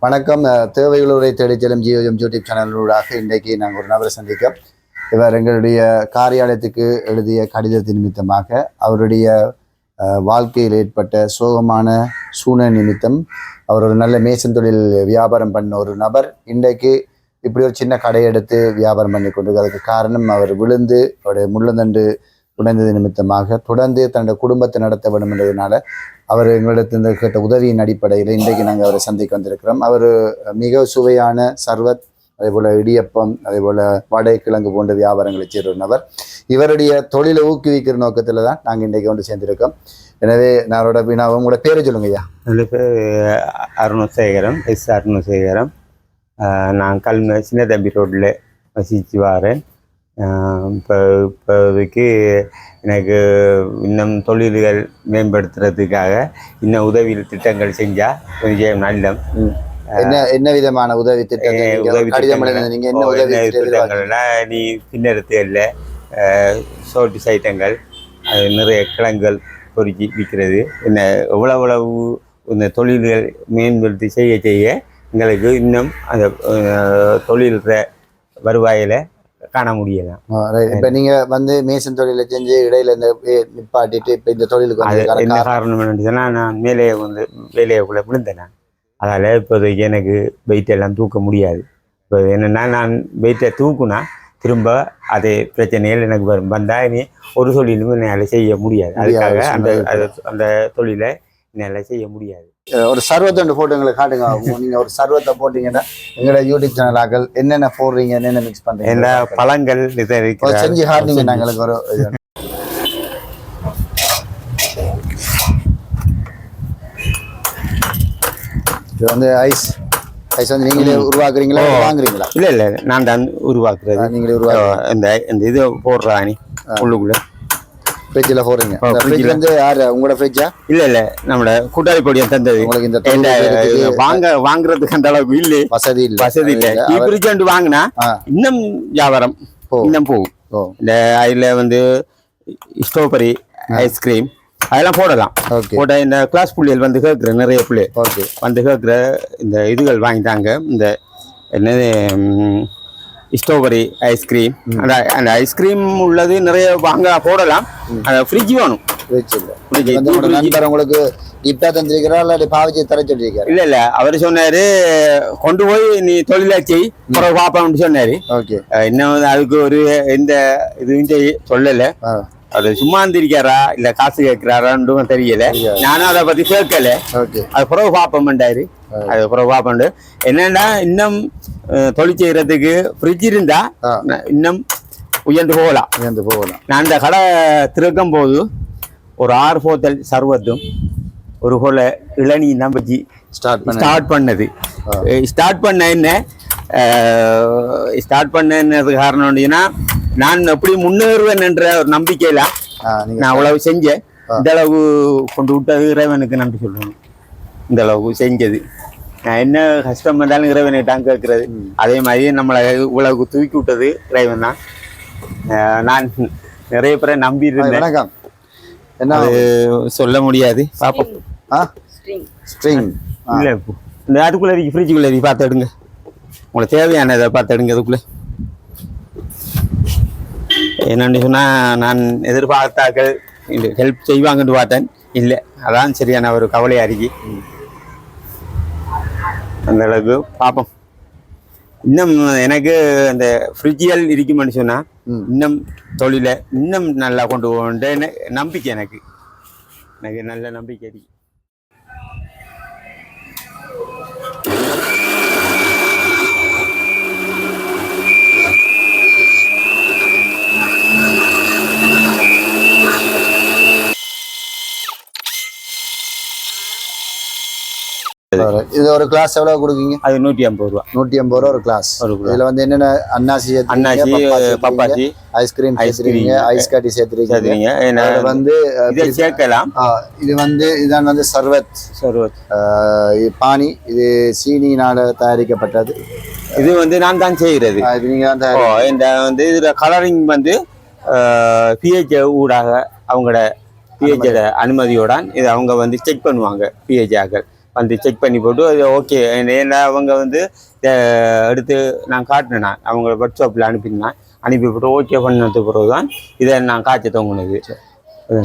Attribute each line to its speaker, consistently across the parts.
Speaker 1: வணக்கம். தேவையுள்ளவரை தேடிச் செல்லும் ஜியோஎம் யூடியூப் சேனலூடாக இன்றைக்கு நாங்கள் ஒரு நபரை சந்திக்க இவர் எங்களுடைய காரியாலயத்துக்கு எழுதிய கடிதத்தின் நிமித்தமாக அவருடைய வாழ்க்கையில் ஏற்பட்ட சோகமான சூழ்நிலை நிமித்தம் அவர் ஒரு நல்ல மேசன் தொழில் வியாபாரம் பண்ண ஒரு நபர் இன்றைக்கு இப்படி ஒரு சின்ன கடை எடுத்து வியாபாரம் பண்ணி கொண்டிருக்கு. அதுக்கு காரணம் அவர் விழுந்து அவருடைய முள்ளந்தண்டு உடைந்தது நிமித்தமாக தொடர்ந்து தன்னுடைய குடும்பத்தை நடத்த வேண்டும் என்றதுனால அவர் எங்களிடத்திலிருந்து கேட்ட உதவியின் அடிப்படையில் இன்றைக்கு நாங்கள் அவரை சந்திக்க வந்திருக்கிறோம். அவர் மிக சுவையான சர்வத், அதே போல் இடியப்பம், அதே போல் வடை கிழங்கு போன்ற வியாபாரங்களை செய்கிறவர். இவருடைய தொழிலை ஊக்குவிக்கிற நோக்கத்தில் தான் நாங்கள் இன்றைக்கு வந்து சேர்ந்திருக்கோம். எனவே நான் உங்களோட பேரை சொல்லுங்க ஐயா.
Speaker 2: என்னுடைய பேர் அருணசேகரம், அருணசேகரம். நான் சின்ன தம்பி ரோட்டில் வசித்து வரேன். இப்போதைக்கு எனக்கு இன்னும் தொழில்கள் மேம்படுத்துறதுக்காக இன்னும் உதவி திட்டங்கள் செஞ்சால் கொஞ்சம் நல்ல.
Speaker 1: என்ன விதமான உதவி திட்டங்கள்னா
Speaker 2: நீ பின்னெடுத்துல சோட்டு ஐட்டங்கள், அது நிறைய கிழங்குகள் பொறுக்கி விற்கிறது. என்ன எவ்வளவு இந்த தொழில்கள் மேம்படுத்தி செய்ய எங்களுக்கு இன்னும் அந்த தொழில் வருவாயில் காண முடியலாம்.
Speaker 1: இப்போ நீங்கள் வந்து மேசன் தொழிலை செஞ்சு இடையில இந்த நிப்பாட்டிட்டு இப்போ இந்த தொழிலுக்கு
Speaker 2: என்ன காரணம் என்னன்னா, நான் வேலையை விழுந்தேன். அதால் இப்போதைக்கு எனக்கு வெயிட் எல்லாம் தூக்க முடியாது. இப்போ என்னென்னா, நான் வெயிட்டை தூக்குனா திரும்ப அதே பிரச்சனைகள் எனக்கு வந்தால் இனி ஒரு தொழிலும் என்னால் செய்ய முடியாது. அதுக்காக அந்த தொழிலை என்னால் செய்ய முடியாது.
Speaker 1: ஒரு சர்வத்தை போட்டு எங்களை காட்டுங்க. நீங்க ஒரு சர்வத்தை போட்டீங்கன்னா எங்களோட யூடியூப் சேனலாக்கள் என்னென்ன போடுறீங்க, என்னென்ன மிக்ஸ் பண்றீங்க,
Speaker 2: எல்லா பழங்கள்
Speaker 1: செஞ்சு காட்டுங்க. நாங்களுக்கு ஒரு இது வந்து ஐஸ் வந்து நீங்களே உருவாக்குறீங்களா, வாங்குறீங்களா?
Speaker 2: இல்லை, நான் தான் உருவாக்குறது.
Speaker 1: நீங்களே
Speaker 2: இந்த இது போடுறானி உள்ளுக்குள்ள
Speaker 1: ஃப்ரிட்ஜில் போடுறீங்க. ஃப்ரிட்ஜ் வந்து யாரு உங்களோட ஃப்ரிட்ஜா?
Speaker 2: இல்லை, நம்மளோட கூட்டாளி பொடியை தந்தது.
Speaker 1: உங்களுக்கு இந்த
Speaker 2: வாங்குறதுக்கு அந்த அளவுக்கு இல்லை, வசதி இல்லை. ஃப்ரிட்ஜ் வாங்கினா இன்னும் வியாபாரம் இன்னும் போகும். இந்த அதில் வந்து ஸ்ட்ராபெரி ஐஸ்கிரீம் அதெல்லாம் போடலாம். போட்ட இந்த கிளாஸ் புள்ளிகள் வந்து கேட்குற நிறைய பிள்ளைகள் வந்து கேட்குற இந்த இதுகள் வாங்கிட்டாங்க. இந்த என்னது ஸ்ட்ராபெரி ஐஸ்கிரீம், அந்த ஐஸ்கிரீம் உள்ளது நிறைய வாங்க போடலாம். அந்த ஃப்ரிட்ஜ் வேணும்.
Speaker 1: உங்களுக்கு இப்ப தந்திருக்கிறா இல்ல பாவச்சி தர சொல்லியிருக்காரு?
Speaker 2: இல்ல, அவர் சொன்னாரு கொண்டு போய் நீ தொழிலாச்சி பாப்பான்னு சொன்னாரு. இன்னும் அதுக்கு ஒரு எந்த இதுவும் சொல்லல. அது சும்மா இருந்திருக்காரா இல்ல காசு கேட்கிறாரான்னு தெரியல. நானும் அதை பத்தி கேட்கல. அது பிறகு பாப்போம்ண்டாரு. அது பிறகு பாப்போண்டு என்னன்னா, இன்னும் தொழில் செய்யறதுக்கு ஃப்ரிட்ஜ் இருந்தா இன்னும் உயர்ந்து போகலாம். நான் இந்த கடை திறக்கும் போது ஒரு 6 போத்தல் சர்வத்தும் ஒரு போல இளநீ நம்பி ஸ்டார்ட் பண்ணது. ஸ்டார்ட் பண்ணது காரணம் அப்படின்னா, நான் எப்படி முன்னேறுவேன் என்ற ஒரு நம்பிக்கையில நான் அவ்வளவு செஞ்சேன். இந்த அளவு கொண்டு விட்டது இறைவனுக்கு நன்றி சொல்லணும். இந்த அளவுக்கு செஞ்சது நான் என்ன கஷ்டம் வந்தாலும் இறைவனைட்டான் கேட்கறது. அதே மாதிரி நம்மளை இவ்வளவுக்கு தூக்கி விட்டது இறைவன் தான். நான் நிறைய பேரை நம்பி இருந்தேன். என்ன சொல்ல முடியாது. பாப்போம். இல்லை, இந்த அதுக்குள்ள ஃப்ரிட்ஜுக்குள்ள பார்த்து எடுங்க. உங்களுக்கு தேவையானதை பார்த்து எடுங்க. அதுக்குள்ள என்னன்னு சொன்னா, நான் எதிர்பார்த்தாக்கள் ஹெல்ப் செய்வாங்கன்னு பார்த்தேன். இல்லை, அதான் சரியான ஒரு கவலையா இருக்கு. அந்த அளவுக்கு பார்ப்போம். இன்னும் எனக்கு அந்த ஃப்ரிட்ஜியல் இருக்குமென்னு சொன்னா இன்னும் தொழிலை இன்னும் நல்லா கொண்டு போகணுன்ற நம்பிக்கை எனக்கு நல்ல நம்பிக்கை இருக்கு.
Speaker 1: இது ஒரு கிளாஸ் எவ்வளவு கொடுக்கீங்க?
Speaker 2: அது 150 ரூபா.
Speaker 1: 150 ரூபா ஒரு கிளாஸ். இதுல வந்து என்னென்ன அன்னாசி,
Speaker 2: பப்பாசி,
Speaker 1: ஐஸ்கிரீம் சேர்த்துறீங்க, ஐஸ் கட்டி சேர்த்துறீங்க. வந்து
Speaker 2: சேர்க்கலாம்.
Speaker 1: இது வந்து இதான் வந்து சர்வத் பானி. இது சீனியினால தயாரிக்கப்பட்டது.
Speaker 2: இது வந்து நான் தான் செய்கிறது. இந்த வந்து இதுல கலரிங் வந்து பிஹெச் ஊடாக அவங்களோட பிஹெச்சோட அனுமதியோட இது அவங்க வந்து செக் பண்ணுவாங்க. பிஹெச் ஆக்கள் வந்து செக் பண்ணி போட்டு அது ஓகே. ஏன்னா அவங்க வந்து எடுத்து நான் காட்டினேன், நான் அவங்க வாட்ஸ்அப்பில் அனுப்பினேன். அனுப்பி போட்டு ஓகே பண்ணது பிறகு தான் இதை நான் காய்ச்ச தோங்குனது.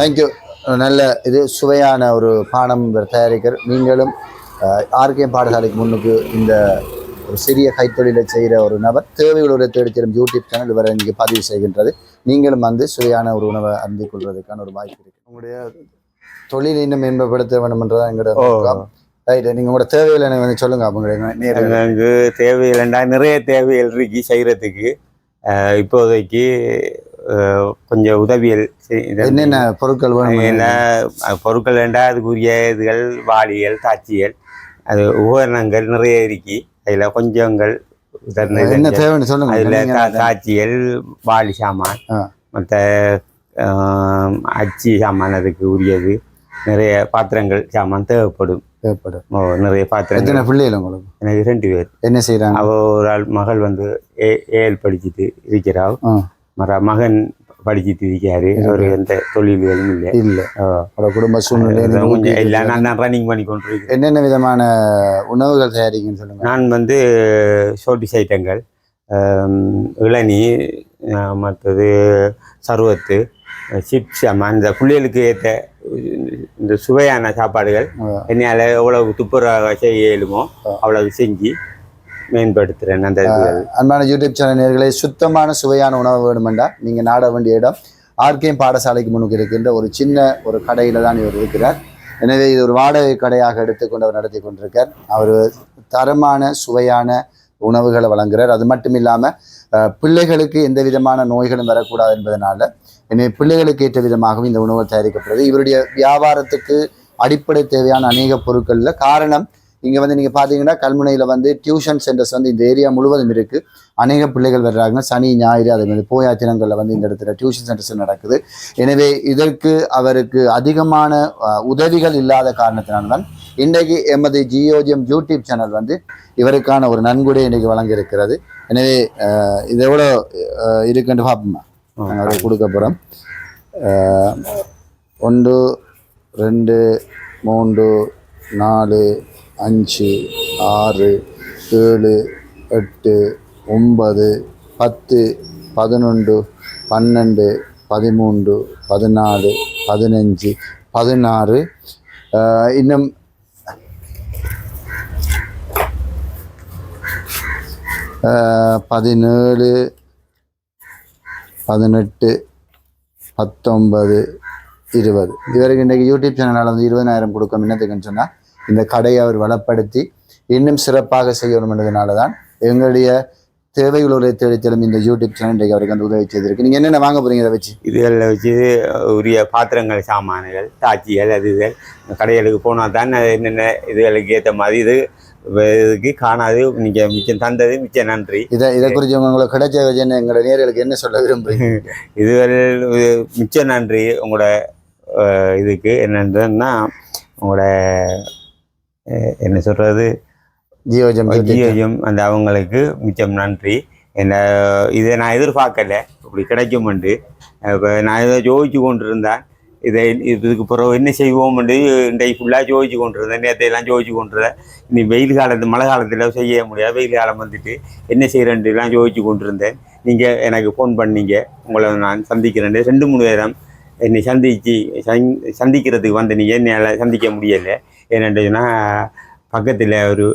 Speaker 1: தேங்க்யூ. நல்ல இது சுவையான ஒரு பானம் தயாரிக்கிற நீங்களும் ஆர்கேஎம் பாடசாலைக்கு முன்னுக்கு இந்த ஒரு சிறிய கைத்தொழிலை செய்கிற ஒரு நபர் தேவையுள்ள தேடித்தரும் யூடியூப் சேனல் வரை இங்கே பதிவு செய்கின்றது. நீங்களும் வந்து சுவையான ஒரு உணவை அருந்திக் கொள்வதற்கான ஒரு வாய்ப்பு இருக்குது. உங்களுடைய தொழில் இன்னும் மேம்படுத்த வேண்டும் என்றதான் எங்களோட ரைட். நீங்கள் உங்களோட தேவைகளை வந்து சொல்லுங்க.
Speaker 2: எனக்கு தேவையில்லைண்டா நிறைய தேவைகள் இருக்கு செய்கிறதுக்கு. இப்போதைக்கு கொஞ்சம் உதவியல்
Speaker 1: என்னென்ன பொருட்கள் வேணும்?
Speaker 2: என்ன பொருட்கள் வேண்டாம், அதுக்குரிய இதுகள் வாளிகள் தாச்சிகள் அது உபகரணங்கள் நிறைய இருக்கு. அதில் கொஞ்சங்கள்
Speaker 1: என்ன தேவைன்னு சொல்லுங்க.
Speaker 2: அதில் தாச்சிகள் வாளி சாமான் மற்ற அச்சி சாமான் அதுக்கு உரியது நிறைய பாத்திரங்கள் சாமான் தேவைப்படும். நிறைய பாத்திரங்கள்.
Speaker 1: பிள்ளைகள் உங்களுக்கு?
Speaker 2: எனக்கு 2 பேர்.
Speaker 1: என்ன செய்யறாங்க?
Speaker 2: ஒரு ஆள் மகள் வந்து ஏஎல் படிச்சுட்டு இருக்கிறாள். மகன் படிச்சுட்டு இருக்காரு. ஒரு எந்த தொழில்களும் இல்லை.
Speaker 1: குடும்ப சூழ்நிலை
Speaker 2: இல்லை. நான் தான் ரன்னிங் பண்ணி கொண்டிருக்கேன்.
Speaker 1: என்னென்ன விதமான உணவுகள் தயாரிக்குன்னு சொல்லுங்க.
Speaker 2: நான் வந்து ஷோட்டிஸ் ஐட்டங்கள், இளநீ, மற்றது சர்வத்து, சிப்ஸ், அந்த பிள்ளைகளுக்கு ஏற்ற இந்த சுவையான சாப்பாடுகள் என்னால் எவ்வளவு துப்புரவாக செய்ய இயலுமோ அவ்வளவு செஞ்சு மேம்படுத்துகிறேன். அந்த
Speaker 1: அன்பான யூடியூப் சேனல் நேயர்களே, சுத்தமான சுவையான உணவு வேணுமெண்டா நீங்கள் நாட வேண்டிய இடம் ஆர்கேஎம் பாடசாலைக்கு முன்னுக்கு இருக்கின்ற ஒரு சின்ன ஒரு கடையில் தான் இவர் இருக்கிறார். எனவே இது ஒரு வாடகை கடையாக எடுத்துக்கொண்டு அவர் நடத்தி கொண்டிருக்கார். அவர் தரமான சுவையான உணவுகளை வழங்குகிறார். அது மட்டும் இல்லாமல் பிள்ளைகளுக்கு எந்த விதமான நோய்களும் வரக்கூடாது என்பதனால எனவே பிள்ளைகளுக்கு ஏற்ற விதமாகவும் இந்த உணவு தயாரிக்கப்படுது. இவருடைய வியாபாரத்துக்கு அடிப்படை தேவையான அநேக பொருட்களில் காரணம் இங்கே வந்து நீங்கள் பார்த்தீங்கன்னா கல்முனையில் வந்து டியூஷன் சென்டர்ஸ் வந்து இந்த ஏரியா முழுவதும் இருக்குது. அநேக பிள்ளைகள் வர்றாங்க. சனி ஞாயிறு அதே மாதிரி போயா தினங்களில் வந்து இந்த இடத்துல டியூஷன் சென்டர்ஸ் நடக்குது. எனவே இதற்கு அவருக்கு அதிகமான உதவிகள் இல்லாத காரணத்தினால்தான் இன்றைக்கு எமது ஜியோஜியம் யூடியூப் சேனல் வந்து இவருக்கான ஒரு நன்கொடை இன்றைக்கு வழங்கியிருக்கிறது. எனவே இது எவ்வளோ இருக்குன்னு பார்ப்போம்மா. நாங்கள் அதை கொடுக்க போகிறோம். 1 2 3 4 5 6 7 8 9 10 11 12 13 14 15 16 இன்னும் 17 18 19 20 இதுவரைக்கும் இன்றைக்கு யூடியூப் சேனலால் வந்து 20,000 கொடுக்கும். என்னத்துக்குன்னு சொன்னால் இந்த கடையை அவர் வளப்படுத்தி இன்னும் சிறப்பாக செய்யணும் என்றதுனால தான் எங்களுடைய தேவைகளை தேடித்தலும் இந்த யூடியூப் சேனல் இன்றைக்கு அவருக்கு வந்து உதவி செய்திருக்கு. நீங்கள் என்னென்ன வாங்க போகிறீங்க? இதை வச்சு
Speaker 2: இதுகளில் வச்சு உரிய பாத்திரங்கள், சாமான்கள், தாச்சிகள், அதுகள் கடைகளுக்கு போனால் தான் என்னென்ன இதுகளுக்கு ஏற்ற மாதிரி இதுக்கு காணாது. நீங்கள் மிச்சம் தந்தது மிச்சம் நன்றி.
Speaker 1: இதை குறித்து உங்களுக்கு கிடைச்ச வச்சு எங்களோட நேர்களுக்கு என்ன சொல்ல விரும்புகிறீங்க?
Speaker 2: இதுகள் மிச்சம் நன்றி. உங்களோட இதுக்கு என்னன்றதுன்னா உங்களோட என்ன சொல்கிறது ஜியோஜம் அந்த அவங்களுக்கு மிச்சம் நன்றி. என்ன இதை நான் எதிர்பார்க்கலை இப்படி கிடைக்குமெண்டு. இப்போ நான் இதை ஜோதிச்சு கொண்டு இருந்தேன். இதுக்கு பிறகு என்ன செய்வோம்னு இன்றைக்கு ஃபுல்லாக ஜோதிச்சு கொண்டு இருந்தேன். நேற்றையெல்லாம் ஜோதிச்சு கொண்டு இருந்தேன். இனி வெயில் காலத்து மழை காலத்தில் செய்ய முடியாது. வெயில் காலம் வந்துட்டு என்ன செய்கிறேன்ட்டுலாம் ஜோதிச்சு கொண்டு இருந்தேன். நீங்கள் எனக்கு ஃபோன் பண்ணீங்க. உங்களை நான் சந்திக்கிறேன். 2-3 நேரம் என்னை சந்திக்கிறதுக்கு வந்து நீங்கள் என்னால் சந்திக்க முடியலை. என்னென்னா பக்கத்தில் ஒரு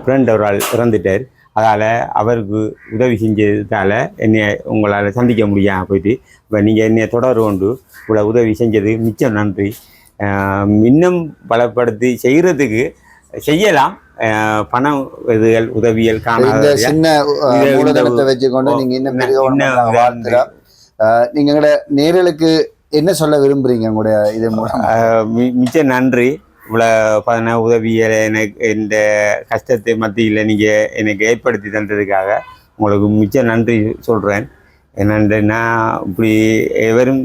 Speaker 2: ஃப்ரெண்ட் ஒரு ஆள் இறந்துட்டார். அதால் அவருக்கு உதவி செஞ்சதால் என்னை உங்களால் சந்திக்க முடியாமல் போயிட்டு இப்போ நீங்கள் என்னை தொடர்பு கொண்டு இவ்வளோ உதவி செஞ்சது மிச்சம் நன்றி. இன்னும் பலப்படுத்தி செய்கிறதுக்கு செய்யலாம். பணம் இதுகள் உதவியல் காணாத
Speaker 1: சின்ன மூலதனத்தை வச்சுக்கொண்டு நீங்கள் இன்னும் நீங்களோட நேர்களுக்கு என்ன சொல்ல விரும்புகிறீங்க? உங்களுடைய இது மூலம்
Speaker 2: மிச்சம் நன்றி. இவ்வளோ பார்த்தீங்கன்னா உதவியை எனக்கு இந்த கஷ்டத்தை மத்தியில் நீங்கள் எனக்கு ஏற்படுத்தி தந்ததுக்காக உங்களுக்கு மிச்சம் நன்றி சொல்கிறேன். என்னென்னா இப்படி எவரும்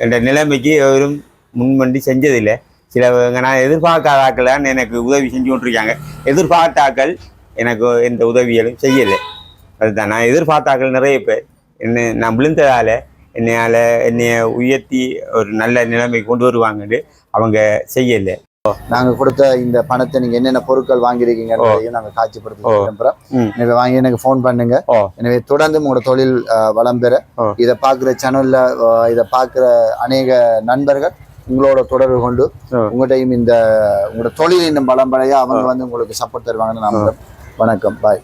Speaker 2: இந்த நிலைமைக்கு எவரும் முன்வண்டி செஞ்சதில்லை. சிலவங்க நான் எதிர்பார்க்காதாக்கள்லாம் எனக்கு உதவி செஞ்சு கொண்டிருக்காங்க. எதிர்பார்த்தாக்கள் எனக்கு எந்த உதவிகளும் செய்யலை. அதுதான் நான் எதிர்பார்த்தாக்கள் நிறைய பேர் நான் விழுந்ததால் என்னையை உயர்த்தி ஒரு நல்ல நிலைமை கொண்டு வருவாங்கன்னு அவங்க செய்யலை.
Speaker 1: நாங்க கொடுத்த இந்த பணத்தை நீங்க என்னென்ன பொருட்கள் வாங்கியிருக்கீங்கன்றதையும் நாங்க காட்சிப்படுத்த விரும்புறோம். எனவே வாங்கி எனக்கு ஃபோன் பண்ணுங்க. எனவே தொடர்ந்து உங்களோட தொழில் வளம் பெற இதை பார்க்குற சேனல்ல இதை பார்க்குற அநேக நண்பர்கள் உங்களோட தொடர்பு கொண்டு உங்கள்கிட்டையும் உங்களோட தொழில் இன்னும் பலம் படைய அவங்க உங்களுக்கு சப்போர்ட் தருவாங்கன்னு நம்புறேன். வணக்கம், பாய்.